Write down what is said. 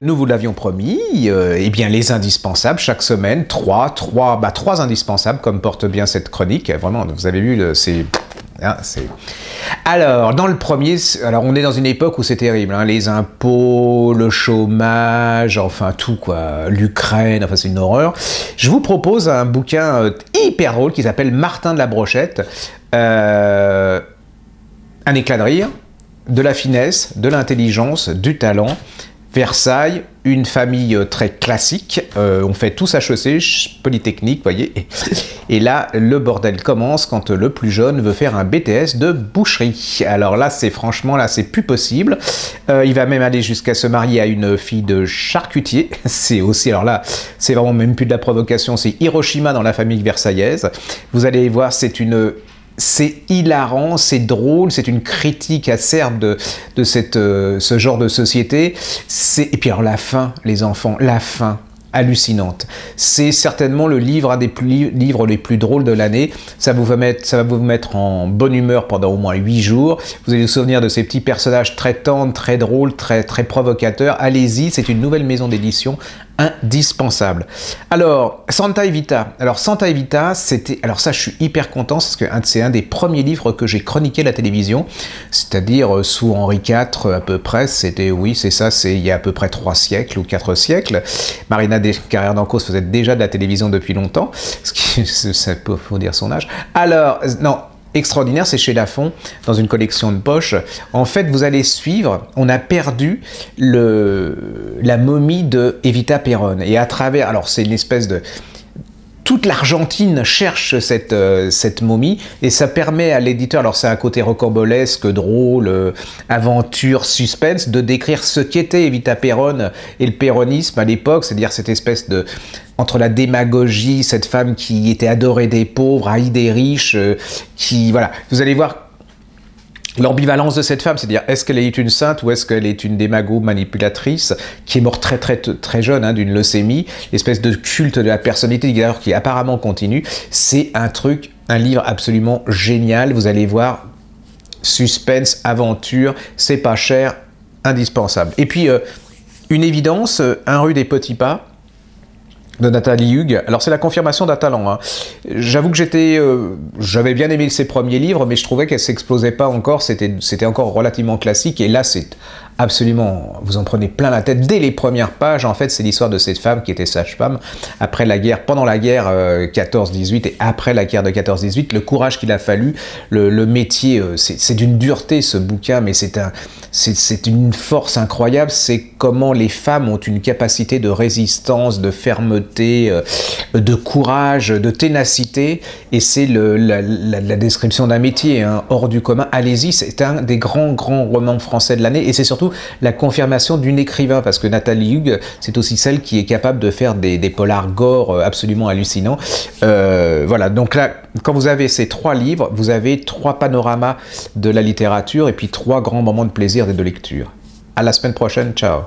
Nous vous l'avions promis, eh bien les indispensables, chaque semaine, trois indispensables, comme porte bien cette chronique. Vraiment, vous avez vu, Alors, dans le premier, alors on est dans une époque où c'est terrible, hein, les impôts, le chômage, enfin tout quoi, l'Ukraine, enfin c'est une horreur. Je vous propose un bouquin hyper drôle qui s'appelle Martin de la Brochette. Un éclat de rire, de la finesse, de l'intelligence, du talent. Versailles, une famille très classique, on fait tous HEC, Polytechnique, voyez, et là, le bordel commence quand le plus jeune veut faire un BTS de boucherie. Alors là, c'est franchement, là, c'est plus possible. Il va même aller jusqu'à se marier à une fille de charcutier. C'est aussi, alors là, c'est vraiment même plus de la provocation, c'est Hiroshima dans la famille versaillaise. Vous allez voir, c'est hilarant, c'est drôle, c'est une critique acerbe de ce genre de société. Et puis alors la fin, les enfants, la fin, hallucinante. C'est certainement le livre, un des livres les plus drôles de l'année. Ça va vous mettre en bonne humeur pendant au moins 8 jours. Vous allez vous souvenir de ces petits personnages très tendres, très drôles, très provocateurs. Allez-y, c'est une nouvelle maison d'édition indispensable. Alors, Santa Evita. Alors, Santa Evita, c'était... Alors ça, je suis hyper content, parce que c'est un des premiers livres que j'ai chroniqué à la télévision, c'est-à-dire sous Henri IV, à peu près. C'était, oui, c'est ça, c'est il y a à peu près 3 siècles ou 4 siècles. Marina Carrère d'Ancos faisait déjà de la télévision depuis longtemps, ce qui, ça peut vous dire son âge. Alors, non... Extraordinaire, c'est chez Lafon, dans une collection de poche. En fait, vous allez suivre, on a perdu la momie de Evita Peron. Et à travers, alors c'est une espèce de... Toute l'Argentine cherche cette momie, et ça permet à l'éditeur, alors c'est un côté rocambolesque, drôle, aventure, suspense, de décrire ce qu'était Evita Peron et le péronisme à l'époque, c'est-à-dire cette espèce de... entre la démagogie, cette femme qui était adorée des pauvres, haïe des riches, voilà, vous allez voir l'ambivalence de cette femme, c'est-à-dire est-ce qu'elle est une sainte ou est-ce qu'elle est une démago manipulatrice qui est morte très jeune hein, d'une leucémie, l'espèce de culte de la personnalité d'ailleurs qui apparemment continue. C'est un livre absolument génial, vous allez voir, suspense, aventure, c'est pas cher, indispensable. Et puis, une évidence, Un rue des Petits Pas, de Nathalie Hug. Alors c'est la confirmation d'un talent. Hein. J'avoue que j'avais bien aimé ses premiers livres, mais je trouvais qu'elle s'explosait pas encore, c'était encore relativement classique, et là c'est absolument, vous en prenez plein la tête dès les premières pages. En fait, c'est l'histoire de cette femme qui était sage-femme après la guerre, pendant la guerre 14-18 et après la guerre de 14-18, le courage qu'il a fallu, le métier, c'est d'une dureté ce bouquin, mais c'est une force incroyable. C'est comment les femmes ont une capacité de résistance, de fermeté, de courage, de ténacité, et c'est la description d'un métier hein, hors du commun. Allez-y, c'est un des grands romans français de l'année, et c'est surtout la confirmation d'une écrivain, parce que Nathalie Hug, c'est aussi celle qui est capable de faire des polars gore absolument hallucinants. Voilà, donc là, quand vous avez ces 3 livres, vous avez 3 panoramas de la littérature, et puis 3 grands moments de plaisir et de lecture. À la semaine prochaine, ciao.